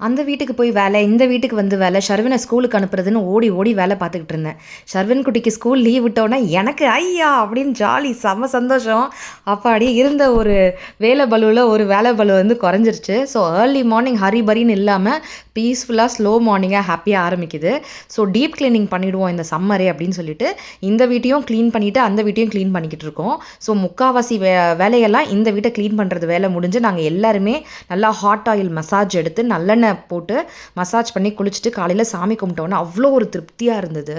அந்த வீட்டுக்கு போய் வேலை, இந்த வீட்டுக்கு வந்து வேலை, ஷர்வினை ஸ்கூலுக்கு அனுப்புறதுன்னு ஓடி ஓடி வேலை பார்த்துக்கிட்டு இருந்தேன். ஷர்வின் குட்டிக்கு ஸ்கூல் லீவ் விட்டோன்னே எனக்கு ஐயா அப்படின்னு ஜாலி செம்ம சந்தோஷம். அப்பாடி இருந்த ஒரு வேலை பலுவில் ஒரு வேலை பலு வந்து குறைஞ்சிருச்சு. ஸோ ஏர்லி மார்னிங் ஹரி பரின்னு இல்லாமல் பீஸ்ஃபுல்லாக ஸ்லோ மார்னிங்காக ஹாப்பியாக ஆரம்பிக்குது. ஸோ டீப் கிளீனிங் பண்ணிவிடுவோம் இந்த சம்மரே அப்படின்னு சொல்லிட்டு இந்த வீட்டையும் க்ளீன் பண்ணிவிட்டு அந்த வீட்டையும் க்ளீன் பண்ணிக்கிட்டு இருக்கோம். ஸோ முக்கால்வாசி வேலையெல்லாம் இந்த வீட்டை க்ளீன் பண்ணுறது வேலை முடிஞ்சு நாங்கள் எல்லாருமே நல்லா ஹாட் ஆயில் மசாஜ் எடுத்து நல்லெண்ணெய் போட்டு மசாஜ் பண்ணி குளிச்சுட்டு காலையில் சாமி கும்பிட்டோன்னா அவ்வளோ ஒரு திருப்தியாக இருந்தது.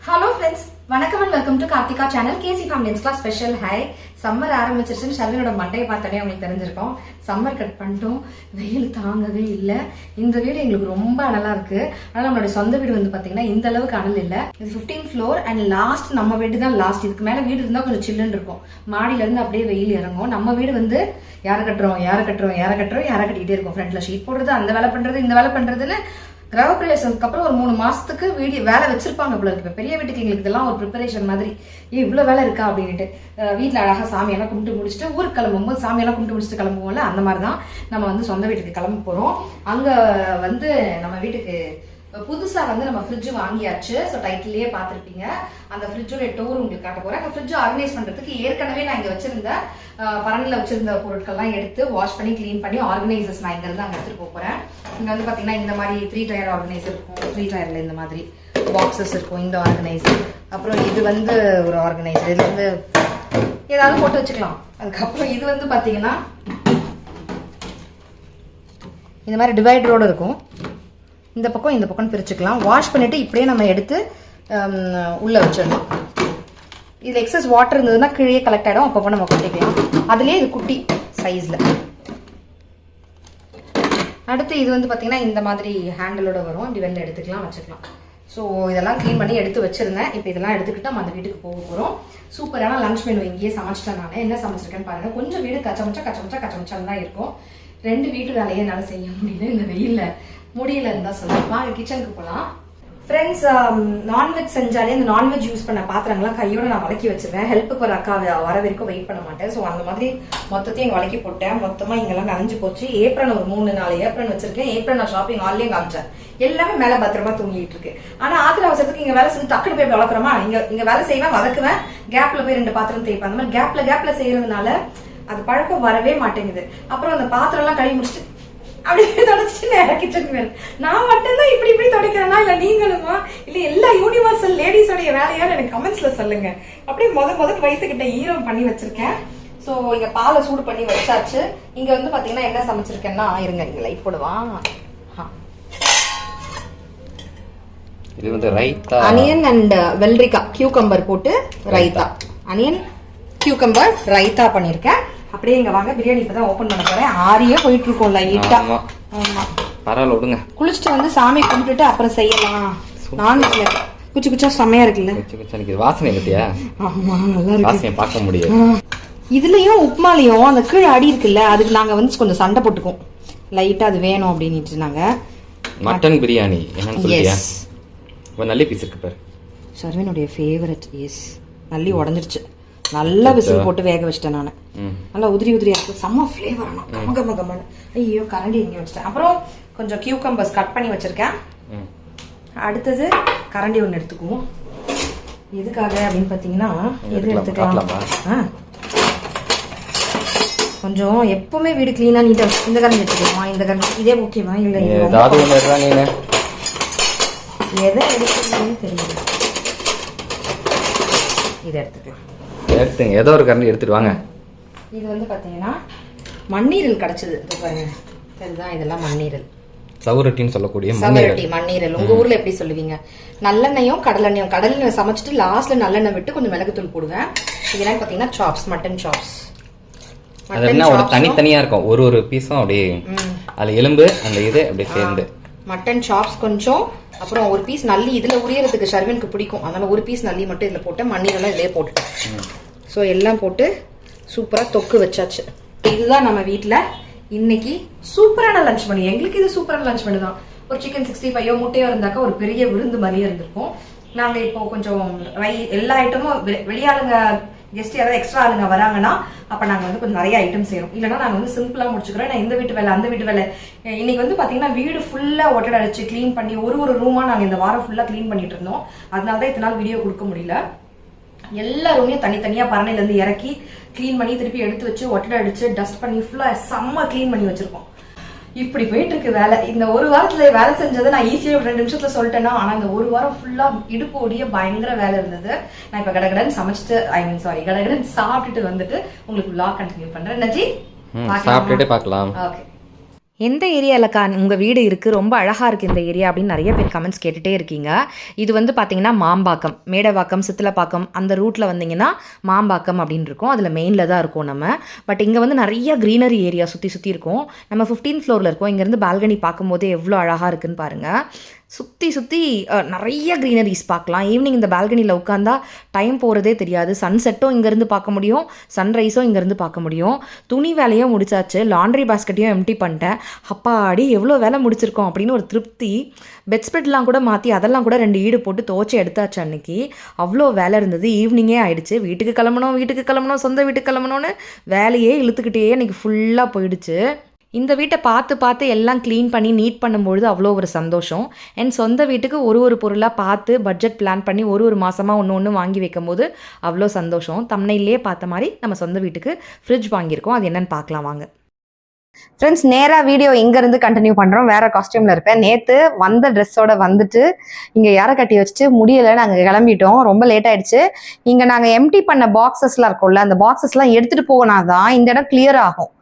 ஹலோ ஃப்ரெண்ட்ஸ், வணக்கம் and welcome to Karthika channel. KC ஃபேமிலிஸ்க்கு ஸ்பெஷல் ஹை. சம்மர் ஆரம்பிச்சிருச்சுன்னு ஷர்வினோட மண்டையை பார்த்தோன்னே உங்களுக்கு தெரிஞ்சிருக்கோம். சம்மர் கட் பண்ணிட்டோம், வெயில் தாங்கவே இல்லை. இந்த வீடு எங்களுக்கு ரொம்ப அனலாக இருக்கு. ஆனால் நம்மளுடைய சொந்த வீடு வந்து பார்த்தீங்கன்னா இந்த அளவுக்கு அனல் இல்லை. இது 15th ஃப்ளோர் அண்ட் லாஸ்ட் நம்ம வீடு தான் லாஸ்ட். இதுக்கு மேலே வீடு இருந்தால் கொஞ்சம் சில்லுன்னு இருக்கும். மாடியிலேருந்து அப்படியே வெயில் இறங்கும். நம்ம வீடு வந்து யாரை கட்டிக்கிட்டே இருக்கும். ஃப்ரண்ட்ல ஷீட் போடுறது, அந்த வேலை பண்றது, இந்த வேலை பண்றதுன்னு கிரகப்பிரவேசத்துக்கு அப்புறம் ஒரு 3 மாசத்துக்கு வேலை வச்சிருப்பாங்க போல இருக்கு. பெரிய வீட்டுக்கு எங்களுக்கு இதெல்லாம் ஒரு ப்ரிப்பரேஷன் மாதிரி. இவ்வளவு வேலை இருக்கா அப்படின்ட்டு வீட்டுல அழகா சாமியெல்லாம் கும்பிட்டு முடிச்சுட்டு ஊருக்கு கிளம்பும்போது சாமியெல்லாம் கும்பிட்டு முடிச்சுட்டு கிளம்புவோம்ல, அந்த மாதிரிதான் நம்ம வந்து சொந்த வீட்டுக்கு கிளம்ப போறோம். அங்க வந்து நம்ம வீட்டுக்கு புதுசா வந்து நம்ம ஃப்ரிட்ஜ் வாங்கியாச்சு. ஸோ டைட்டிலேயே பார்த்துருப்பீங்க. அந்த ஃப்ரிட்ஜோட டோர் உங்களுக்கு காட்ட போறேன். அந்த ஃப்ரிட்ஜ் ஆர்கனைஸ் பண்றதுக்கு ஏற்கனவே நான் இங்க வச்சிருந்த பரண்டில் வச்சிருந்த பொருட்கள்லாம் எடுத்து வாஷ் பண்ணி கிளீன் பண்ணி ஆர்கனைசர்ஸ் நான் இங்க இருந்து அங்கே எடுத்துட்டு போறேன். இங்க வந்து பாத்தீங்கன்னா இந்த மாதிரி 3 டயர் ஆர்கனைசர் இருக்கும். 3 டயர்ல இந்த மாதிரி பாக்ஸஸ் இருக்கும். இந்த ஆர்கனைசர், அப்புறம் இது வந்து ஒரு ஆர்கனைசர், இது வந்து ஏதாவது போட்டு வச்சுக்கலாம். அதுக்கப்புறம் இது வந்து பாத்தீங்கன்னா இந்த மாதிரி டிவைடரோட இருக்கும். இந்த பக்கம் பிரிச்சுக்கலாம். வாஷ் பண்ணிட்டு இப்படியே நம்ம எடுத்து உள்ள வச்சிடலாம். இதுல எக்ஸஸ் வாட்டர் இருந்ததுன்னா கீழே கலெக்ட் ஆகிடும். அப்பப்போ நம்ம கொட்டிக்கலாம். அதுலேயே இது குட்டி சைஸ்ல. அடுத்து இது வந்து பார்த்தீங்கன்னா இந்த மாதிரி ஹேண்டிலோட வரும். இப்படி வெளில எடுத்துக்கலாம், வச்சுக்கலாம். ஸோ இதெல்லாம் க்ளீன் பண்ணி எடுத்து வச்சிருந்தேன். இப்போ இதெல்லாம் எடுத்துக்கிட்டு நம்ம அந்த வீட்டுக்கு போக போகிறோம். சூப்பரான லஞ்ச் மெனு இங்கேயே சமைச்சிட்டேன். நான் என்ன சமைச்சிருக்கேன்னு பாருங்க. கொஞ்சம் வீடு கச்சமச்சான்னு தான் இருக்கும். 2 வீட்டு வேலையை என்னால் செய்ய முடியல இந்த வெயில்ல. முடியல இருந்தா சொல்லலாம். வாங்க கிச்சனுக்கு போகலாம். ஃப்ரெண்ட்ஸ், நான்வெஜ் செஞ்சாலே இந்த நான்வெஜ் யூஸ் பண்ண பாத்திரங்கள்லாம் கையோட நான் வளக்கி வச்சிருவேன். ஹெல்ப்புக்கு ஒரு அக்கா வர வரைக்கும் வெயிட் பண்ண மாட்டேன். ஸோ அந்த மாதிரி மொத்தத்தையும் இங்கே வளக்கி போட்டேன். மொத்தமாக இங்கெல்லாம் நனைஞ்சு போச்சு. ஏப்ரன் ஒரு 3-4 ஏப்ரன் வச்சிருக்கேன். ஏப்ரன் நான் ஷாப்பிங் ஆன்லைன் காமிச்சேன். எல்லாமே மேலே பத்திரமா தூங்கிட்டு இருக்கு. ஆனால் ஆத்திர அவசரத்துக்கு இங்கே வேலை செஞ்சு டக்குனு போய் வளர்க்குறோமா, இங்க வேலை செய்வேன், வதக்குவேன், கேப்ல போய் 2 பாத்திரம் தேய்ப்பேன். அந்த மாதிரி கேப்ல செய்யறதுனால அது பழக்கம் வரவே மாட்டேங்குது. அப்புறம் அந்த பாத்திரம் எல்லாம் கழுவி முடிச்சுட்டு அப்படியே தொடச்சிட்டு நேரம் கிச்சனுக்கு மேல. நான் மட்டும்தான் இப்படி துடைக்கிறேன்னா இல்ல நீங்களுமா, இல்ல எல்லா யூனிவர்சல் லேடிஸோடைய வேலையான்னு எனக்கு கமெண்ட்ஸ்ல சொல்லுங்க. அப்படியே முதல் வயிற்றுக்கிட்ட ஈரம் பண்ணி வச்சிருக்கேன். ஸோ இங்க பாலை சூடு பண்ணி வச்சாச்சு. இங்க வந்து பாத்தீங்கன்னா என்ன சமைச்சிருக்கேன்னா, இருங்க இங்க லைட் போடுவான். இது வந்து ரைத்தா, அனியன் அண்ட் வெள்ளரிக்காய் கியூகம்பர் போட்டு ரைத்தா, அனியன் கியூகம்பர் ரைத்தா பண்ணிருக்கேன். அப்படியே இங்க வாங்க, பிரியாணி இப்பதான் ஓபன் பண்ண போறேன். ஆரியே போயிட்டு இருக்கோம் லைட்டா. ஆமா பரவாயில்ல விடுங்க. குளிச்சுட்டு வந்து சாமி கும்பிட்டுட்டு அப்புறம் செய்யலாம். நான்வெஜ்ல குச்சா செம்மையா இருக்குல்ல. வாசனை பத்தியா? ஆமா நல்லா இருக்கு. வாசனை பார்க்க முடியாது. இதுலயும் உப்புமாலையும் அந்த கீழே அடி இருக்குல்ல, அதுக்கு நாங்க வந்து கொஞ்சம் சண்டை போட்டுக்கோம். லைட்டா அது வேணும் அப்படின்னு நாங்க. மட்டன் பிரியாணி என்னன்னு சொல்லியா? நல்லி பீஸ் இருக்கு பாரு. ஷர்வினுடைய ஃபேவரட். எஸ், நல்லி உடஞ்சிருச்சு. நல்லா விசில் போட்டு வேக வச்சிட்டேன் நான். நல்லா உதிரியா இருக்கு. செம்ம ஃபிளேவர். ஆனா கமகமன்னு. ஐயோ கரண்டி இங்கே வச்சிட்டேன். அப்புறம் கொஞ்சம் கியூகம்பர்ஸ் கட் பண்ணி வச்சிருக்கேன். அடுத்தது கரண்டி ஒன்று எடுத்துக்குவோம். எதுக்காக அப்படின்னு பார்த்தீங்கன்னா, எது எடுத்துக்கலாம், கொஞ்சம் எப்பவுமே வீடு கிளீனா நீட்டா. இந்த கரண்டி எடுத்துக்கலாமா? இந்த கரண்டி இதே ஓகேவா? இல்லை எதை எடுக்கிறதுன்னு தெரியல. இதை எடுத்துக்கலாம். ஏதோ ஒரு கரண்டி எடுத்துட்டு வாங்க. இது வந்து பாத்தீங்கன்னா மண்ணீரல் கிடைச்சது. பாருங்க, இதுதான் இதெல்லாம் மண்ணீரல். சவுரட்டின்னு சொல்லக்கூடிய மண்ணீரல். உங்க ஊர்ல எப்படி சொல்லுவீங்க? நல்லெண்ணையும் கடலெண்ணெயும் சமைச்சிட்டு லாஸ்ட்ல நல்லெண்ணெய் விட்டு கொஞ்சம் மிளகுத்தூள் போடுவேன். இதெல்லாம் பாத்தீங்கன்னா சாப்ஸ், மட்டன் சாப்ஸ். தனித்தனியா இருக்கும். ஒரு பீஸும் அப்படியே அதுல எலும்பு அந்த இது அப்படியே சேர்ந்து மட்டன் சாப்ஸ் கொஞ்சம். அப்புறம் ஒரு பீஸ் நல்லி இதுல உரியறதுக்கு ஷர்வினுக்கு பிடிக்கும். அதனால ஒரு பீஸ் நல்லி மட்டும் இதுல போட்டு மண்ணீரெல்லாம் இதே போட்டுட்டேன். ஸோ எல்லாம் போட்டு சூப்பரா தொக்கு வச்சாச்சு. இதுதான் நம்ம வீட்டுல இன்னைக்கு சூப்பரான லஞ்ச் பண்ணி. எங்களுக்கு இது சூப்பரான லஞ்ச் பண்ணி தான். ஒரு சிக்கன் 65 முட்டையோ இருந்தாக்கா ஒரு பெரிய விருந்து மாதிரியே இருந்திருக்கும். நாங்க இப்போ கொஞ்சம் எல்லா ஐட்டமும் வெளியாளுங்க கெஸ்ட் யாராவது எக்ஸ்ட்ரா ஆளுங்க வராங்கன்னா அப்போ நாங்கள் வந்து கொஞ்சம் நிறைய ஐட்டம் செய்கிறோம். இல்லைனா நாங்கள் வந்து சிம்பிளாக முடிச்சுக்கிறோம். நான் இந்த வீட்டு வேலை அந்த வீட்டு வேலை இன்னைக்கு வந்து பார்த்தீங்கன்னா வீடு ஃபுல்லாக ஒட்டடை அடிச்சு க்ளீன் பண்ணி ஒரு ரூமாக நாங்கள் இந்த வாரம் ஃபுல்லாக க்ளீன் பண்ணிட்டு இருந்தோம். அதனால தான் இத்தனை நாள் வீடியோ கொடுக்க முடியல. எல்லா ரூமையும் தனித்தனியாக பரணையிலேருந்து இறக்கி க்ளீன் பண்ணி திருப்பி எடுத்து வச்சு ஒட்டடை அடிச்சு டஸ்ட் பண்ணி ஃபுல்லாக செம்ம க்ளீன் பண்ணி வச்சிருக்கோம். இப்படி போயிட்டு இருக்கு வேலை. இந்த ஒரு வாரத்துல வேலை செஞ்சதை நான் ஈஸியாக 2 நிமிஷத்துல சொல்லிட்டேன்னா, ஆனால் இந்த ஒரு வாரம் ஃபுல்லா இடுப்பு ஓடிய பயங்கர வேலை இருந்தது. நான் இப்போ கடகடன் சமைச்சிட்டு கடகடன் சாப்பிட்டுட்டு வந்துட்டு உங்களுக்கு vlog கண்டினியூ பண்றேன். நஜி சாப்பிட்டுட்டு பார்க்கலாம். ஓகே. எந்த ஏரியாவில் உங்கள் வீடு இருக்குது, ரொம்ப அழகாக இருக்குது இந்த ஏரியா அப்படின்னு நிறைய பேர் கமெண்ட்ஸ் கேட்டுகிட்டே இருக்கீங்க. இது வந்து பார்த்தீங்கன்னா மாம்பாக்கம், மேடவாக்கம், சித்தலப்பாக்கம் அந்த ரூட்டில் வந்தீங்கன்னா மாம்பாக்கம் அப்படின்னு இருக்கும். அதில் மெயினில் தான் இருக்கும் நம்ம. பட் இங்கே வந்து நிறைய க்ரீனரி ஏரியா சுற்றி இருக்கும். நம்ம 15th ஃப்ளோரில் இருக்கோம். இங்கேருந்து பால்கனி பார்க்கும்போதே எவ்வளோ அழகாக இருக்குன்னு பாருங்கள். சுற்றி நிறைய க்ரீனரிஸ் பார்க்கலாம். ஈவினிங் இந்த பால்கனியில் உட்காந்தா டைம் போகிறதே தெரியாது. சன்செட்டும் இங்கேருந்து பார்க்க முடியும், சன்ரைஸும் இங்கேருந்து பார்க்க முடியும். துணி வேலையும் முடிச்சாச்சு, லாண்ட்ரி பாஸ்கெட்டையும் எம்டி பண்ணிட்டேன். அப்பாடி எவ்வளோ வேலை முடிச்சிருக்கோம் அப்படின்னு ஒரு திருப்தி. பெட்ஸ்பெட்லாம் கூட மாற்றி அதெல்லாம் கூட 2 ஈடு போட்டு துவச்சி எடுத்தாச்சு. அன்னைக்கு அவ்வளோ வேலை இருந்தது. ஈவினிங்கே ஆயிடுச்சு. வீட்டுக்கு கிளம்பணும், சொந்த வீட்டுக்கு கிளம்பணும்னு வேலையே இழுத்துக்கிட்டே அன்றைக்கி ஃபுல்லாக போயிடுச்சு. இந்த வீட்டை பார்த்து எல்லாம் க்ளீன் பண்ணி நீட் பண்ணும்பொழுது அவ்வளோ ஒரு சந்தோஷம். என் சொந்த வீட்டுக்கு ஒரு பொருளாக பார்த்து பட்ஜெட் பிளான் பண்ணி ஒரு மாதமாக ஒன்று வாங்கி வைக்கும்போது அவ்வளோ சந்தோஷம். தம்ப்நெயிலே பார்த்த மாதிரி நம்ம சொந்த வீட்டுக்கு ஃப்ரிட்ஜ் வாங்கியிருக்கோம். அது என்னன்னு பார்க்கலாம் வாங்க. ஃப்ரெண்ட்ஸ், நேராக வீடியோ இங்கேருந்து கண்டினியூ பண்ணுறோம். வேறு காஸ்டியூமில் இருப்பேன். நேற்று வந்த ட்ரெஸ்ஸோட வந்துட்டு இங்கே யாரை கட்டி வச்சுட்டு முடியலை, நாங்கள் கிளம்பிட்டோம். ரொம்ப லேட் ஆகிடுச்சு. இங்கே நாங்கள் எம்டி பண்ண பாக்ஸஸ்லாம் இருக்கும்ல, அந்த பாக்ஸஸ்லாம் எடுத்துகிட்டு போனாதான் இந்த இடம் கிளியர் ஆகும்.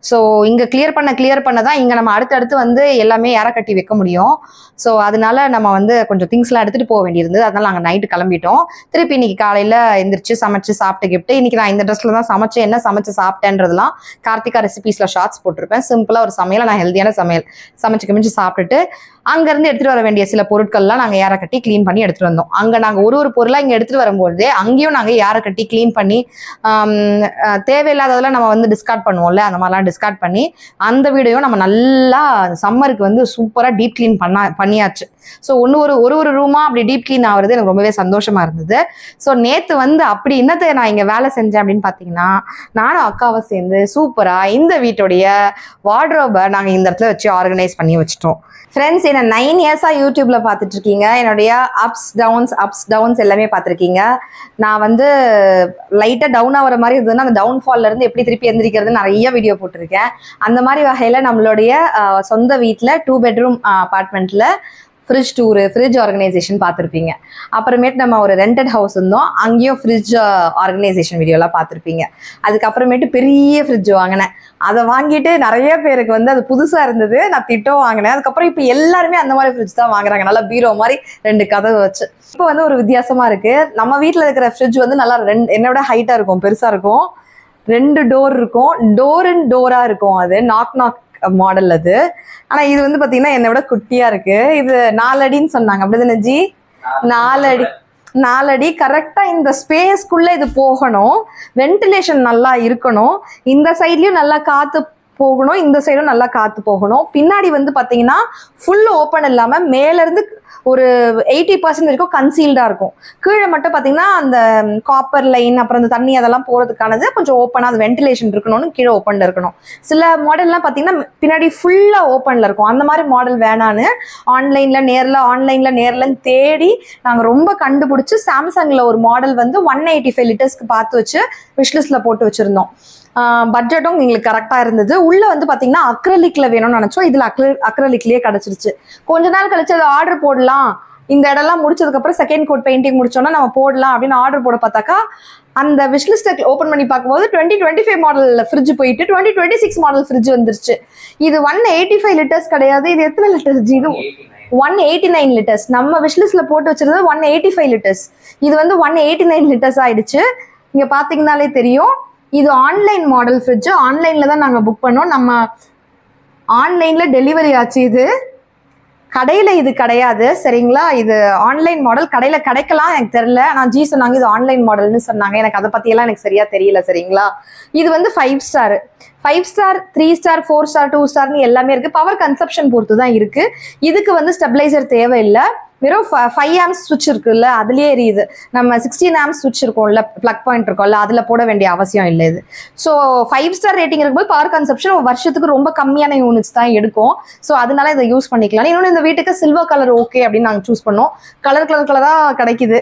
ஸோ இங்கே கிளியர் பண்ண தான் இங்கே நம்ம அடுத்தடுத்து வந்து எல்லாமே யாரை கட்டி வைக்க முடியும். ஸோ அதனால நம்ம வந்து கொஞ்சம் திங்ஸ்லாம் எடுத்துகிட்டு போக வேண்டியிருந்தது. அதனால நாங்கள் நைட்டு கிளம்பிட்டோம். திருப்பி இன்னைக்கு காலையில் எந்திரிச்சு சமைச்சு சாப்பிட்டு கிஃப்ட்டு. இன்னைக்கு நான் இந்த ட்ரெஸ்ஸில் தான் சமைச்சு என்ன சமைச்சு சாப்பிட்டேன்றதுலாம் கார்த்திகா ரெசிபீஸில் ஷார்ட்ஸ் போட்டிருப்பேன். சிம்பிளாக ஒரு சமையலை நான் ஹெல்த்தியான சமையல் சமைச்சு சாப்பிட்டுட்டு அங்கேருந்து எடுத்துகிட்டு வர வேண்டிய சில பொருட்கள்லாம் நாங்கள் யாரை கட்டி க்ளீன் பண்ணி எடுத்துகிட்டு வந்தோம். அங்கே நாங்கள் ஒரு பொருளாக இங்கே எடுத்துகிட்டு வரும்போது அங்கேயும் நாங்கள் யாரை கட்டி க்ளீன் பண்ணி தேவையில்லாததெல்லாம் நம்ம வந்து டிஸ்கார்ட் பண்ணுவோம்ல, அந்த மாதிரிலாம் டிஸ்கார்ட் பண்ணி அந்த வீடியோ நம்ம நல்லா சம்மருக்கு வந்து சூப்பராக டீப் க்ளீன் பண்ணியாச்சு. ஸோ ஒரு ரூமா அப்படி டீப் க்ளீன் ஆகுறது எனக்கு ரொம்பவே சந்தோஷமா இருந்தது. ஸோ நேற்று வந்து அப்படி என்னத்தை நான் இங்கே வேலை செஞ்சேன் அப்படின்னு பார்த்தீங்கன்னா, நானும் அக்காவை சேர்ந்து சூப்பராக இந்த வீட்டுடைய வார்ட்ரோபை நாங்கள் இந்த இடத்துல வச்சு ஆர்கனைஸ் பண்ணி வச்சுட்டோம். ஃப்ரெண்ட்ஸ், என்ன 9 இயர்ஸாக யூடியூப்ல பார்த்துட்டு இருக்கீங்க. என்னுடைய அப்ஸ் டவுன்ஸ் எல்லாமே பார்த்துருக்கீங்க. நான் வந்து லைட்டாக டவுன் ஆகிற மாதிரி இருந்ததுன்னா அந்த டவுன்ஃபால்ல இருந்து எப்படி திருப்பி எந்திரிக்கிறதுன்னு நிறைய வீடியோ போட்டிருக்கேன். அந்த மாதிரி வகையில் நம்மளுடைய சொந்த வீட்டில் 2 பெட்ரூம் அப்பார்ட்மெண்ட்டில் ஃப்ரிட்ஜ் ஆர்கனைசேஷன் பார்த்துருப்பீங்க. அப்புறமேட்டு நம்ம ஒரு ரெண்டட் ஹவுஸ் இருந்தோம், அங்கேயும் ஃப்ரிட்ஜ் ஆர்கனைசேஷன் வீடியோலாம் பார்த்துருப்பீங்க. அதுக்கப்புறமேட்டு பெரிய ஃப்ரிட்ஜ் வாங்கினேன். அதை வாங்கிட்டு நிறைய பேருக்கு வந்து அது புதுசாக இருந்தது, நான் திட்டம் வாங்கினேன். அதுக்கப்புறம் இப்போ எல்லாருமே அந்த மாதிரி ஃப்ரிட்ஜ் தான் வாங்குறாங்க, நல்லா பீரோ மாதிரி 2 கதவு வச்சு. இப்போ வந்து ஒரு வித்தியாசமாக இருக்குது. நம்ம வீட்டில் இருக்கிற ஃப்ரிட்ஜ் வந்து நல்லா என்னோட ஹைட்டாக இருக்கும், பெருசாக இருக்கும். 2 டோர் இருக்கும், டோரா இருக்கும். அது நாக் மாடல் அது. ஆனா இது வந்து பாத்தீங்கன்னா என்னை விட குட்டியா இருக்கு. இது 4 அடின்னு சொன்னாங்க, அப்படிதானே ஜி? 4 அடி கரெக்டா. இந்த ஸ்பேஸ்க்குள்ள இது போகணும், வென்டிலேஷன் நல்லா இருக்கணும், இந்த சைட்லயும் நல்லா காத்து போகணும், இந்த சைடும் நல்லா காத்து போகணும். பின்னாடி வந்து பாத்தீங்கன்னா ஃபுல் ஓப்பன் இல்லாம மேல இருந்து ஒரு 80% வரைக்கும் கன்சீல்டா இருக்கும். கீழே மட்டும் பாத்தீங்கன்னா அந்த காப்பர் லைன் அப்புறம் அந்த தண்ணி அதெல்லாம் போறதுக்கானது கொஞ்சம் ஓப்பனா, அது வென்டிலேஷன் இருக்கணும்னு கீழே ஓப்பன்ல இருக்கணும். சில மாடல்லாம் பாத்தீங்கன்னா பின்னாடி ஃபுல்லா ஓப்பன்ல இருக்கும். அந்த மாதிரி மாடல் வேணான்னு ஆன்லைன்ல நேர்ல தேடி நாங்க ரொம்ப கண்டுபிடிச்சு சாம்சங்ல ஒரு மாடல் வந்து 185 லிட்டர்ஸ்க்கு பார்த்து வச்சு விஷ்லிஸ்ட்ல போட்டு வச்சிருந்தோம். பட்ஜெட்டும் எங்களுக்கு கரெக்டாக இருந்தது. உள்ள வந்து பார்த்தீங்கன்னா அக்ரலிக்ல வேணும்னு நினச்சோம், இதில் அக்ரலிக்லேயே கிடச்சிருச்சு. கொஞ்ச நாள் கழிச்சு அதை ஆர்டர் போடலாம், இந்த இடம்லாம் முடிச்சதுக்கப்புறம் செகண்ட் கோட் பெயிண்டிங் முடிச்சோன்னா நம்ம போடலாம் அப்படின்னு ஆர்டர் போட பார்த்தாக்கா அந்த விஷ்லிஸ்ட்டை ஓப்பன் பண்ணி பார்க்கும்போது 2025 மாடல் ஃப்ரிட்ஜ் போயிட்டு 2026 மாடல் ஃப்ரிட்ஜ் வந்துருச்சு. இது 185 லிட்டர்ஸ் கிடையாது. இது எத்தனை லிட்டர்ஸ் ஜி? இது 189 லிட்டர்ஸ். நம்ம விஷ்லிஸ்ட்ல போட்டு வச்சிருந்தது 185 லிட்டர்ஸ். இது வந்து 189 லிட்டர்ஸ் ஆயிடுச்சு. இங்க பாத்தீங்கன்னாலே தெரியும். இது ஆன்லைன் மாடல் ஃப்ரிட்ஜ். ஆன்லைன்ல தான் நாங்கள் புக் பண்ணோம். நம்ம ஆன்லைன்ல டெலிவரி ஆச்சு. இது கடையில் இது கிடையாது, சரிங்களா? இது ஆன்லைன் மாடல். கடையில் கிடைக்கலாம், எனக்கு தெரியல. நான் ஜி சொன்னாங்க இது ஆன்லைன் மாடல்னு சொன்னாங்க. எனக்கு அதை பற்றியெல்லாம் எனக்கு சரியா தெரியல, சரிங்களா? இது வந்து 5 ஸ்டார். 5 ஸ்டார் 3 ஸ்டார் 4 ஸ்டார் 2 ஸ்டார்னு எல்லாமே இருக்கு. பவர் கன்சப்ஷன் பொறுத்து தான் இருக்கு. இதுக்கு வந்து ஸ்டெபிளைசர் தேவையில்லை. வெறும் 5 ஆம்ஸ் சுவிட்ச் இருக்குல்ல அதுலயே எரியுது. நம்ம 16 ஆம்ஸ் சுவிட்ச் இருக்கும்ல, பிளக் பாயிண்ட் இருக்கும்ல, அதுல போட வேண்டிய அவசியம் இல்லை இது. ஸோ 5 ஸ்டார் ரேட்டிங் இருக்கும்போது பவர் கன்சப்ஷன் வருஷத்துக்கு ரொம்ப கம்மியான யூனிட்ஸ் தான் எடுக்கும். ஸோ அதனால இதை யூஸ் பண்ணிக்கலாம். இன்னொன்று இந்த வீட்டுக்கு சில்வர் கலர் ஓகே அப்படின்னு நாங்கள் சூஸ் பண்ணோம். கலரா கிடைக்குது,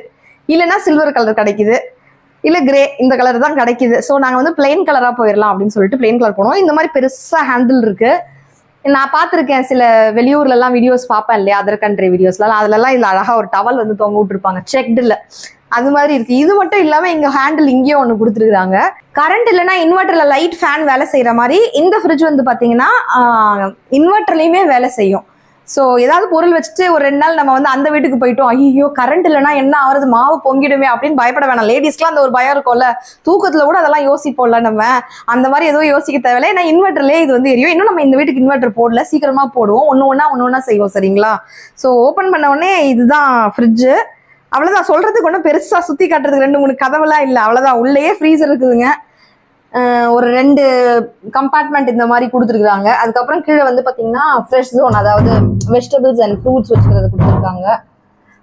இல்லைன்னா சில்வர் கலர் கிடைக்குது, இல்லை கிரே இந்த கலர் தான் கிடைக்குது. ஸோ நாங்கள் வந்து பிளெயின் கலராக போயிடலாம் அப்படின்னு சொல்லிட்டு பிளெயின் கலர் போனோம். இந்த மாதிரி பெருசாக ஹேண்டில் இருக்கு. நான் பார்த்துருக்கேன் சில வெளியூர்லலாம் வீடியோஸ் பார்ப்பேன் இல்லையா, அதர் கண்ட்ரி வீடியோஸ்லாம், அதுலலாம் இதில் அழகாக ஒரு டவல் வந்து தொங்க விட்டுருப்பாங்க செக்டில், அது மாதிரி இருக்கு. இது மட்டும் இல்லாமல் இங்கே ஹேண்டில் இங்கேயும் ஒன்று கொடுத்துருக்குறாங்க. கரண்ட் இல்லைன்னா இன்வெர்டரில் லைட் ஃபேன் வேலை செய்கிற மாதிரி இந்த ஃப்ரிட்ஜ் வந்து பார்த்தீங்கன்னா இன்வெர்டர்லையுமே வேலை செய்யும். ஸோ ஏதாவது பொருள் வச்சுட்டு ஒரு 2 நாள் நம்ம வந்து அந்த வீட்டுக்கு போயிட்டோம், ஐயோ கரண்ட் இல்லைன்னா என்ன ஆகுறது, மாவு பொங்கிடுமே அப்படின்னு பயப்பட வேணாம். லேடிஸ்க்குலாம் அந்த ஒரு பயம் இருக்கும்ல, தூக்கத்தில் கூட அதெல்லாம் யோசிப்போம்ல நம்ம, அந்த மாதிரி எதுவும் யோசிக்க தேவையில்லை. ஏன்னா இன்வெர்டர்லேயே இது வந்து எரியும். இன்னும் நம்ம இந்த வீட்டுக்கு இன்வெர்டர் போடல, சீக்கிரமாக போடுவோம், ஒன்று ஒன்றா செய்வோம் சரிங்களா. ஸோ ஓப்பன் பண்ண உடனே இதுதான் ஃப்ரிட்ஜு. அவ்வளோதான், சொல்கிறதுக்கு ஒன்றும் பெருசாக சுற்றி காட்டுறதுக்கு 2-3 கதவெல்லாம் இல்லை, அவ்வளோதான். உள்ளேயே ஃப்ரீசர் இருக்குதுங்க, ஒரு 2 கம்பார்ட்மெண்ட் இந்த மாதிரி கொடுத்துருக்காங்க. அதுக்கப்புறம் கீழே வந்து பார்த்தீங்கன்னா ஃப்ரெஷ் ஜோன், அதாவது வெஜிடபிள்ஸ் அண்ட் ஃப்ரூட்ஸ் வச்சுக்கிறது கொடுத்துருக்காங்க.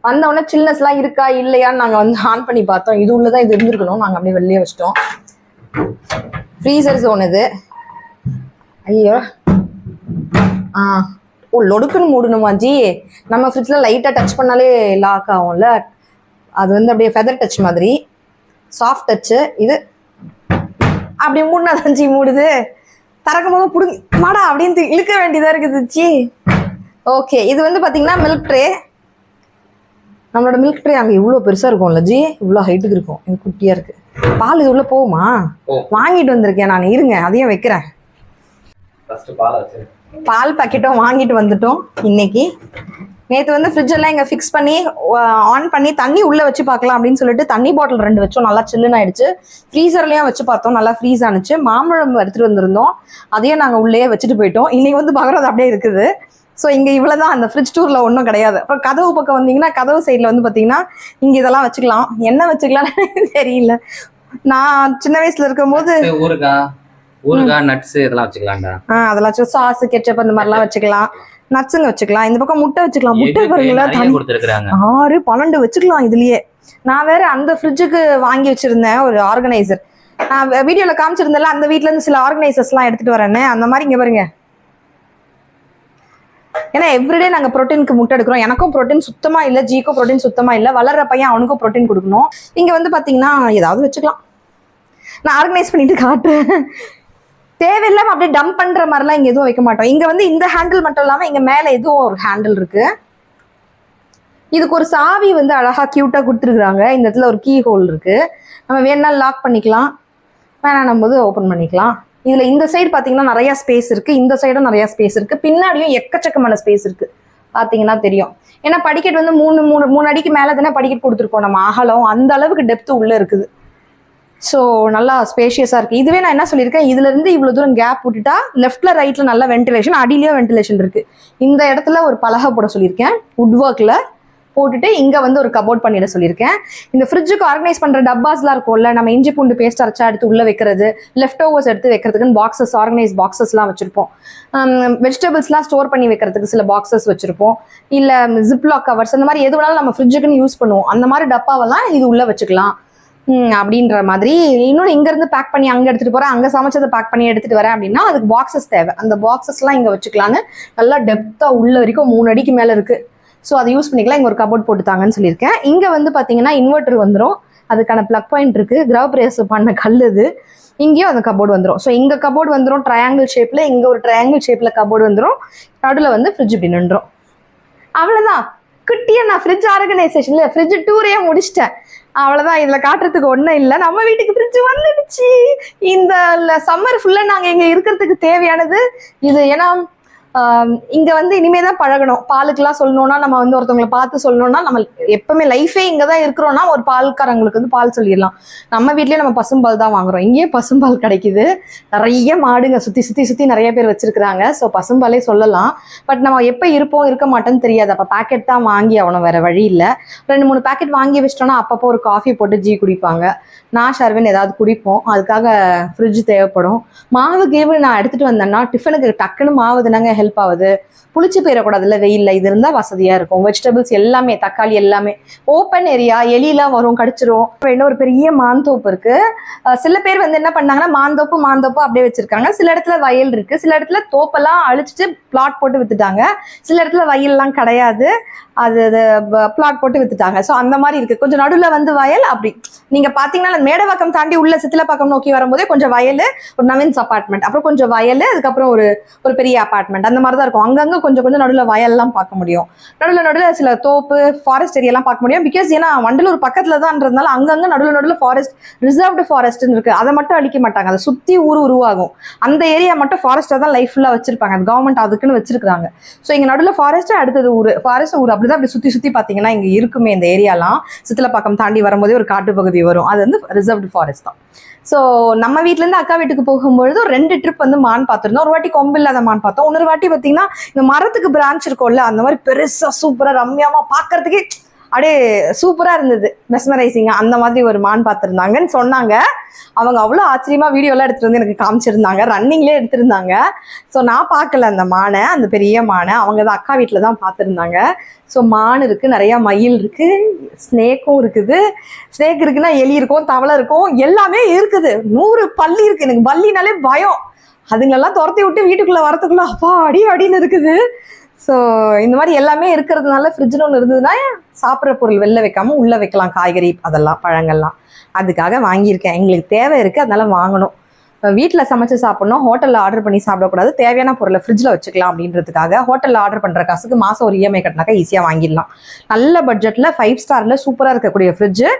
வந்தவுடனே சில்னஸ்லாம் இருக்கா இல்லையான்னு நாங்கள் வந்து ஆன் பண்ணி பார்த்தோம். இது உள்ளதான் இது இருந்திருக்கணும், நாங்கள் அப்படியே வெளியே வச்சிட்டோம். ஃப்ரீசர் ஜோன் இது. ஐயோ லொடுக்குன்னு மூடணுமா ஜி? நம்ம ஃப்ரிட்ஜில் லைட்டாக டச் பண்ணாலே லாக் ஆகும்ல, அது வந்து அப்படியே ஃபெதர் டச் மாதிரி சாஃப்ட் டச்சு. இது அப்படி மூடினா தான் ஜி மூடுது, திறக்கும் போது பிடுங்க மாடா அப்படின்னு இழுக்க வேண்டியதாக இருக்குது ஜி. ஓகே, இது வந்து பார்த்தீங்கன்னா மில்க் ட்ரே. நம்மளோட மில்க் ட்ரே அங்கே இவ்வளோ பெருசாக இருக்கும்ல ஜி, இவ்வளோ ஹைட்டுக்கு இருக்கும், இது குட்டியாக இருக்குது. பால் இது உள்ள போகுமா? வாங்கிட்டு வந்திருக்கேன் நான், இருங்க அதையும் வைக்கிறேன். பால் பாக்கெட்டும் வாங்கிட்டு வந்துட்டோம் இன்னைக்கு. நேற்று வந்து ஃப்ரிட்ஜெல்லாம் இங்கே ஃபிக்ஸ் பண்ணி ஆன் பண்ணி தண்ணி உள்ளே வச்சு பார்க்கலாம் அப்படின்னு சொல்லிட்டு தண்ணி பாட்டில் 2 வச்சோம், நல்லா சில்லுன்னு ஆயிடுச்சு. ஃப்ரீசர்லேயும் வச்சு பார்த்தோம், நல்லா ஃப்ரீஸ் ஆனிச்சு. மாம்பழம் எடுத்துகிட்டு வந்திருந்தோம், அதையும் நாங்கள் உள்ளே வச்சுட்டு போயிட்டோம். இன்னைக்கு வந்து பார்க்குறது அப்படியே இருக்குது. ஸோ இங்கே இவ்வளோ தான், அந்த ஃப்ரிட்ஜ் டூரில் ஒன்றும் கிடையாது. அப்புறம் கதவு பக்கம் வந்தீங்கன்னா கதவு சைடில் வந்து பார்த்தீங்கன்னா இங்கே இதெல்லாம் வச்சுக்கலாம். என்ன வச்சுக்கலாம்னு தெரியல. நான் சின்ன வயசில் இருக்கும்போது ஊறுகாய் நட்ஸ் இதெல்லாம் வச்சுக்கலாம்டா. அதெல்லாம் வச்சு சாஸ் கெச்சப் அந்த மாதிரிலாம் வச்சுக்கலாம். நட்ஸுங்க வச்சுக்கலாம். இந்த பக்கம் முட்டை வச்சுக்கலாம். முட்டை பாருங்களா 6-12 வச்சுக்கலாம் இதுலயே. நான் வேற அந்த ஃப்ரிட்ஜுக்கு வாங்கி வச்சிருந்தேன் ஒரு ஆர்கனைசர், நான் வீடியோல காமிச்சிருந்தேன்ல, அந்த வீட்ல இருந்து சில ஆர்கனைசர்ஸ்லாம் எடுத்துட்டு வரேன்னு, அந்த மாதிரி இங்க பாருங்க. ஏன்னா எவ்ரிடே நாங்க புரோட்டீனுக்கு முட்டை எடுக்கிறோம். எனக்கும் புரோட்டீன் சுத்தமா இல்லை, ஜிக்கும் புரோட்டீன் சுத்தமா இல்லை, வளர்ற பையன் அவனுக்கும் புரோட்டீன் கொடுக்கணும். இங்க வந்து பாத்தீங்கன்னா ஏதாவது வச்சுக்கலாம். நான் ஆர்கனைஸ் பண்ணிட்டு காட்டுறேன். தேவையில்லாம அப்படியே டம்ப் பண்ற மாதிரிலாம் இங்க எதுவும் வைக்க மாட்டோம். இங்க வந்து இந்த ஹேண்டில் மட்டும் இல்லாம இங்க மேல எதுவும் ஒரு ஹேண்டில் இருக்கு. இதுக்கு ஒரு சாவி வந்து அழகா கியூட்டா கொடுத்துருக்காங்க. இந்த இடத்துல ஒரு கீ ஹோல் இருக்கு, நம்ம வேணா லாக் பண்ணிக்கலாம், வேணாம் போது ஓப்பன் பண்ணிக்கலாம். இதுல இந்த சைடு பாத்தீங்கன்னா நிறைய ஸ்பேஸ் இருக்கு, இந்த சைடும் நிறைய ஸ்பேஸ் இருக்கு, பின்னாடியும் எக்கச்சக்கமான ஸ்பேஸ் இருக்கு, பாத்தீங்கன்னா தெரியும். ஏன்னா படிக்கட் வந்து 3 அடிக்கு மேல தானே படிக்கட் கொடுத்துருக்கோம் நம்ம, அகலம் அந்த அளவுக்கு டெப்த் உள்ள இருக்குது. ஸோ நல்லா ஸ்பேஷியஸாக இருக்குது. இதுவே நான் என்ன சொல்லியிருக்கேன், இதுலேருந்து இவ்வளோ தூரம் கேப் விட்டுட்டா லெஃப்ட்டில் ரைட்டில் நல்ல வென்டிலேஷன், அடியிலேயும் வென்டிலேஷன் இருக்குது. இந்த இடத்துல ஒரு பலகை போட சொல்லியிருக்கேன், வுட் ஒர்க்கில் போட்டுட்டு இங்கே வந்து ஒரு கபோர்ட் பண்ணிட சொல்லியிருக்கேன். இந்த ஃப்ரிட்ஜுக்கு ஆர்கனைஸ் பண்ணுற டப்பாஸ்லாம் இருக்கும்ல, நம்ம இஞ்சி பூண்டு பேஸ்ட் அரைச்சா எடுத்து உள்ளே வைக்கிறது, லெஃப்ட் ஓவர்ஸ் எடுத்து வைக்கிறதுக்குன்னு பாக்ஸஸ், ஆர்கனைஸ் பாக்ஸஸ்லாம் வச்சுருப்போம். வெஜிடபிள்ஸ்லாம் ஸ்டோர் பண்ணி வைக்கிறதுக்கு சில பாக்ஸஸ் வச்சுருப்போம், இல்லை ஜிப்லாக் கவர்ஸ், அந்த மாதிரி எது வேணாலும் நம்ம ஃப்ரிட்ஜுக்குன்னு யூஸ் பண்ணுவோம். அந்த மாதிரி டப்பாவெல்லாம் இது உள்ளே வச்சுக்கலாம் அப்படின்ற மாதிரி. இன்னொன்று இங்கேருந்து பேக் பண்ணி அங்கே எடுத்துகிட்டு போகிறேன், அங்கே சமைச்சதை பேக் பண்ணி எடுத்துகிட்டு வரேன் அப்படின்னா அதுக்கு பாக்ஸஸ் தேவை. அந்த பாக்ஸஸ்லாம் இங்கே வச்சுக்கலான்னு நல்லா டெப்த்தாக உள்ள வரைக்கும் 3 அடிக்கு மேலே இருக்குது. ஸோ அதை யூஸ் பண்ணிக்கலாம். இங்கே ஒரு கபோர்ட் போட்டுத்தாங்கன்னு சொல்லியிருக்கேன். இங்கே வந்து பார்த்தீங்கன்னா இன்வெர்டர் வந்துடும், அதுக்கான ப்ளக் பாயிண்ட் இருக்குது, கிரவ பிரேஸ் பண்ண கல் இது. இங்கேயும் அந்த கபோர்டு வந்துடும். ஸோ இங்கே கபோர்டு வந்துடும் ட்ரையாங்கிள் ஷேப்பில், இங்கே ஒரு ட்ரையாங்கிள் ஷேப்பில் கபோர்டு வந்துடும், நடுவில் வந்து ஃப்ரிட்ஜ் இப்படி நின்றுடும். அவ்வளோதான், குட்டியாக நான் ஃப்ரிட்ஜ் ஆர்கனைசேஷனில் ஃப்ரிட்ஜ் டூரே முடிச்சிட்டேன். அவ்வளோதான், இதில் காட்டுறதுக்கு ஒன்றும் இல்லை. நம்ம வீட்டுக்கு ஃப்ரிட்ஜ் வந்துடுச்சு. இந்த சம்மர் ஃபுல்லாக நாங்கள் இங்கே இருக்கிறதுக்கு தேவையானது இது. ஏன்னா இங்க வந்து இனிமே தான் பழகணும். பாலுக்குலாம் சொல்லணும்னா நம்ம வந்து ஒருத்தவங்களை பார்த்து சொல்லணும்னா நம்ம எப்பவுமே லைஃபே இங்க தான் இருக்கிறோம்னா ஒரு பால்காரங்களுக்கு வந்து பால் சொல்லிடலாம். நம்ம வீட்லயே நம்ம பசும்பால் தான் வாங்குறோம். இங்கேயே பசும்பால் கிடைக்குது. நிறைய மாடுங்க சுத்தி சுத்தி சுத்தி நிறைய பேர் வச்சிருக்கிறாங்க. ஸோ பசும்பாலே சொல்லலாம். பட் நம்ம எப்போ இருப்போம் இருக்க மாட்டோன்னு தெரியாது. அப்போ பேக்கெட் தான் வாங்கி ஆகணும், வேற வழி இல்லை. 2-3 பேக்கெட் வாங்கி வச்சிட்டோம்னா அப்பப்போ ஒரு காஃபி போட்டு ஜீ குடிப்பாங்க. நான் ஷர்வின் ஏதாவது குடிப்போம். அதுக்காக ஃப்ரிட்ஜ் தேவைப்படும். மாவு கேவு நான் எடுத்துட்டு வந்தேன்னா டிஃபனுக்கு டக்குன்னு மாவு தானங்க ஹெல்ப் ஆகுது. புளிச்சு போயிடக்கூடாதுல்ல வெயில்ல. இது இருந்தால் வசதியாக இருக்கும். வெஜிடபிள்ஸ் எல்லாமே, தக்காளி எல்லாமே ஓப்பன் ஏரியா, எலியெல்லாம் வரும் கடிச்சிரும். ஒரு பெரிய மாந்தோப்பு இருக்கு. சில பேர் வந்து என்ன பண்ணாங்கன்னா மாந்தோப்பு அப்படியே வச்சிருக்காங்க. சில இடத்துல வயல் இருக்கு, சில இடத்துல தோப்பெல்லாம் அழிச்சிட்டு பிளாட் போட்டு வித்துட்டாங்க. சில இடத்துல வயல்லாம் கிடையாது, அது பிளாட் போட்டு வித்துட்டாங்க. ஸோ அந்த மாதிரி இருக்கு. கொஞ்சம் நடுவில் வந்து வயல். அப்படி நீங்க பாத்தீங்கன்னா மேடவாக்கம் தாண்டி உள்ள சித்திலப்பாக்கம் நோக்கி வரும்போதே கொஞ்சம் வயல், ஒரு நவீன்ஸ் அபார்ட்மெண்ட், அப்புறம் கொஞ்சம் வயல், அதுக்கப்புறம் ஒரு பெரிய அபார்ட்மெண்ட், அந்த மாதிரி தான் இருக்கும். அங்கங்க கொஞ்சம் கொஞ்சம் நடுவில் வயல்லாம் பார்க்க முடியும். நடுவில் சில தோப்பு, ஃபாரஸ்ட் ஏரியாலாம் பார்க்க முடியும். பிகாஸ் ஏன்னா வண்டலூர் பக்கத்துல தான்றதுனால அங்கங்க நடுவில் ஃபாரஸ்ட், ரிசர்வ்டு ஃபாரஸ்ட்னு இருக்கு. அதை மட்டும் அழிக்க மாட்டாங்க. அதை சுத்தி ஊர் உருவாகும். அந்த ஏரியா மட்டும் ஃபாரஸ்டா தான் லைஃப் ஃபுல்லா வச்சிருப்பாங்க. அது கவர்மெண்ட் அதுக்குன்னு வச்சிருக்காங்க. ஸோ இங்க நடுவில் ஃபாரஸ்ட், அடுத்தது ஊர், ஃபாரஸ்ட் ஊர், அப்படிதான் அப்படி சுத்தி சுத்தி பாத்தீங்கன்னா இங்க இருக்குமே இந்த ஏரியாலாம். சித்திலப்பாக்கம் தாண்டி வரும்போதே ஒரு காட்டு பகுதி வரும். அது வந்து ரிசர்வ்டு ஃபாரஸ்ட் தான். ஸோ நம்ம வீட்டிலேருந்து அக்கா வீட்டுக்கு போகும்பொழுது ஒரு 2 ட்ரிப் வந்து மான் பார்த்துருந்தோம். ஒரு வாட்டி கொம்பு இல்லாத மான் பார்த்தோம். இன்னொரு வாட்டி பார்த்தீங்கன்னா இந்த மரத்துக்கு பிரான்ச் இருக்கும்ல, அந்த மாதிரி பெருசா சூப்பரா ரம்யாமா பார்க்கறதுக்கே அப்படியே சூப்பரா இருந்தது, மெஸ்மரைசிங்கா. அந்த மாதிரி ஒரு மான் பார்த்துருந்தாங்கன்னு சொன்னாங்க. அவங்க அவ்வளோ ஆச்சரியமா வீடியோலாம் எடுத்துட்டு வந்து எனக்கு காமிச்சிருந்தாங்க. ரன்னிங்லேயே எடுத்திருந்தாங்க. ஸோ நான் பார்க்கல அந்த மானை, அந்த பெரிய மானை. அவங்க தான் அக்கா வீட்டில் தான் பார்த்துருந்தாங்க. ஸோ மான் இருக்கு, நிறைய மயில் இருக்கு, ஸ்னேக்கும் இருக்குது. ஸ்னேக் இருக்குன்னா எலி இருக்கும், தவளை இருக்கும், எல்லாமே இருக்குது. 100 பல்லி இருக்கு. எனக்கு பல்லினாலே பயம். அதுங்களெல்லாம் துரத்தி விட்டு வீட்டுக்குள்ள வரத்துக்குள்ள அப்பா அப்படின்னு இருக்குது. ஸோ இந்த மாதிரி எல்லாமே இருக்கிறதுனால ஃப்ரிட்ஜில் ஒன்று இருந்ததுன்னா சாப்பிட்ற பொருள் வெளில வைக்காம உள்ளே வைக்கலாம். காய்கறி அதெல்லாம், பழங்கள்லாம். அதுக்காக வாங்கியிருக்கேன். எங்களுக்கு தேவை இருக்குது, அதனால வாங்கணும். வீட்டில் சமைச்சு சாப்பிட்ணும், ஹோட்டலில் ஆர்டர் பண்ணி சாப்பிடக்கூடாது. தேவையான பொருளை ஃப்ரிட்ஜில் வச்சுக்கலாம் அப்படின்றதுக்காக ஹோட்டலில் ஆர்டர் பண்ணுற காசுக்கு மாதம் ஒரு இஎம்ஐ கட்டினாக்கா ஈஸியாக வாங்கிடலாம். நல்ல பட்ஜெட்டில் 5 ஸ்டாரில் சூப்பராக இருக்கக்கூடிய ஃப்ரிட்ஜு.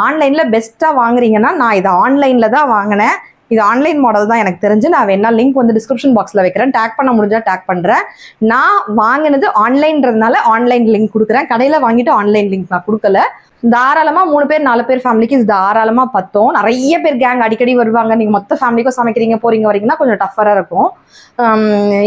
ஆன்லைனில் பெஸ்ட்டாக வாங்குறீங்கன்னா, நான் இதை ஆன்லைனில் தான் வாங்கினேன். இது ஆன்லைன் மாடல் தான் எனக்கு தெரிஞ்சு. நான் வேணா லிங்க் வந்து டிஸ்கிரிப்ஷன் பாக்ஸில் வைக்கிறேன். டேக் பண்ண முடிஞ்சா டேக் பண்ணுறேன். நான் வாங்கினது ஆன்லைன்றதுனால ஆன்லைன் லிங்க் கொடுக்குறேன். கடையில் வாங்கிட்டு ஆன்லைன் லிங்க் நான் கொடுக்கல. தாராளமாக 3 பேர் 4 பேர் ஃபேமிலிக்கு இது தாராளமாக பத்தும். நிறைய பேர் கேங் அடிக்கடி வருவாங்க. நீங்கள் மொத்த ஃபேமிலிக்கும் சமைக்கிறீங்க போறீங்க வரீங்கன்னா கொஞ்சம் டஃபராக இருக்கும்.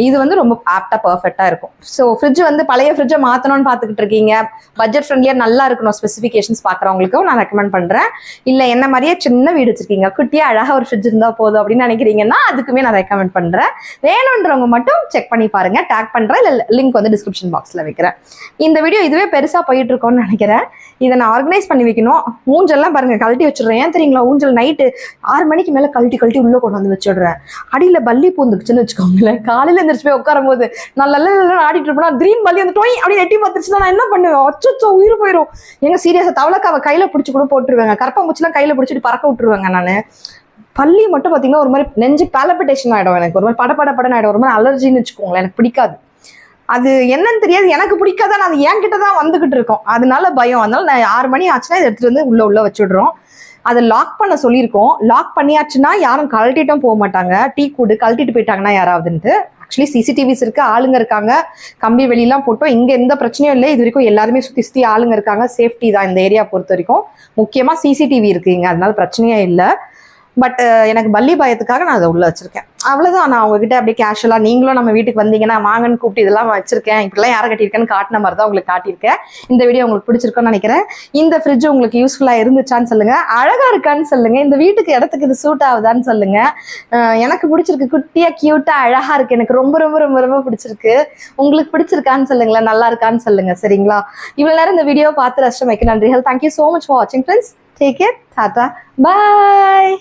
இது வந்து ரொம்ப ஆப்டாக பர்ஃபெக்டாக இருக்கும். ஸோ ஃப்ரிட்ஜ் வந்து பழைய ஃப்ரிட்ஜை மாற்றணும்னு பார்த்துக்கிட்டு இருக்கீங்க, பட்ஜெட் ஃப்ரெண்ட்லியாக நல்லா இருக்கணும் ஸ்பெசிஃபிகேஷன்ஸ் பார்க்குறவங்களுக்கும் நான் ரெக்கமெண்ட் பண்ணுறேன். இல்லை என்ன மாதிரியே சின்ன வீடு வச்சிருக்கீங்க, குட்டியாக அழகாக ஒரு ஃப்ரிட்ஜ் இருந்தால் போதும் அப்படின்னு நினைக்கிறீங்கன்னா அதுக்குமே நான் ரெக்கமெண்ட் பண்ணுறேன். வேணுன்றவங்க மட்டும் செக் பண்ணி பாருங்க. டேக் பண்ணுறேன், இல்லை லிங்க் வந்து டிஸ்கிரிப்ஷன் பாக்ஸில் வைக்கிறேன். இந்த வீடியோ இதுவே பெருசாக போயிட்டு இருக்கோன்னு நினைக்கிறேன். இதை நான் ஆர்கனைஸ் பண்ணி வைக்கணும். ஊஞ்சல்லாம் பாருங்க கழட்டி வச்சிடுறேன். ஏன் தெரியுங்களா, ஊஞ்சல் நைட்டு 6 மணிக்கு மேலே கழட்டி உள்ள கொண்டு வந்து வச்சிடுறேன். அடியில் பல்லி பூந்துக்குச்சுன்னு வச்சுக்கோங்களேன். காலையில் எந்திரிச்சு போய் உட்காரும் போது நான் நல்லா ஆடிட்டு இருப்பேன். திடீர்னு பல்லி வந்து டோய் அப்படி எட்டி பார்த்துருச்சுன்னா நான் என்ன பண்ணுவேன், அச்சோ உயிர் போயிடும். எங்க சீரியஸா தவளைக்காவை கையில பிடிச்சி கூட போட்டுருவாங்க. கரப்பாம்பூச்சிலாம் கையில பிடிச்சிட்டு பறக்க விட்டுருவாங்க. நான் பல்லி மட்டும் பார்த்தீங்கன்னா ஒரு மாதிரி நெஞ்சு பேலபிட்டேஷன் ஆகிடும். எனக்கு ஒரு மாதிரி படப்படன்னு ஆகிடும். ஒரு மாதிரி அலர்ஜின்னு வச்சுக்கோங்களேன். எனக்கு பிடிக்காது. அது என்னன்னு தெரியாது, எனக்கு பிடிக்காதான். அது என்கிட்ட தான் வந்துகிட்டு இருக்கோம். அதனால பயம். அதனால நான் 6 மணி ஆச்சுன்னா இதை எடுத்துட்டு வந்து உள்ள வச்சுடுறோம். அதை லாக் பண்ண சொல்லியிருக்கோம். லாக் பண்ணியாச்சுன்னா யாரும் கழட்டிட்டும் போக மாட்டாங்க. டீ கூடு கழட்டிட்டு போயிட்டாங்கன்னா யாராவதுன்ட்டு. ஆக்சுவலி சிசிடிவிஸ் இருக்கு, ஆளுங்க இருக்காங்க. கம்பி வெளியெல்லாம் போட்டோம். இங்க எந்த பிரச்சனையும் இல்லை. இது வரைக்கும் எல்லாருமே சுத்தி ஆளுங்க இருக்காங்க. சேஃப்டி தான் இந்த ஏரியா பொறுத்த வரைக்கும். முக்கியமா சிசிடிவி இருக்குங்க, அதனால பிரச்சனையே இல்லை. பட் எனக்கு பல்லி பயத்துக்காக நான் அதை உள்ள வச்சிருக்கேன். அவ்வளவுதான். நான் உங்ககிட்ட அப்படியே கேஷுவலா நீங்களும் நம்ம வீட்டுக்கு வந்தீங்கன்னா வாங்கன்னு கூப்பிட்டு இதெல்லாம் வச்சிருக்கேன், இப்படிலாம் யாரை கட்டியிருக்கேன்னு காட்டின மாதிரி தான் உங்களுக்கு காட்டியிருக்கேன். இந்த வீடியோ உங்களுக்கு பிடிச்சிருக்குன்னு நினைக்கிறேன். இந்த ஃப்ரிட்ஜ் உங்களுக்கு யூஸ்ஃபுல்லா இருந்துச்சான்னு சொல்லுங்க, அழகா இருக்கான்னு சொல்லுங்க, இந்த வீட்டுக்கு இடத்துக்கு இது சூட் ஆகுதான்னு சொல்லுங்க. எனக்கு பிடிச்சிருக்கு, குட்டியா கியூட்டா அழகா இருக்கு. எனக்கு ரொம்ப ரொம்ப ரொம்ப ரொம்ப பிடிச்சிருக்கு. உங்களுக்கு பிடிச்சிருக்கான்னு சொல்லுங்களேன், நல்லா இருக்கான்னு சொல்லுங்க. சரிங்களா? இவ்வளவு நேரம் இந்த வீடியோ பார்த்து ரசிச்சமைக்கு நன்றிகள். Thank you so much for watching friends. Take care. Tata. Bye.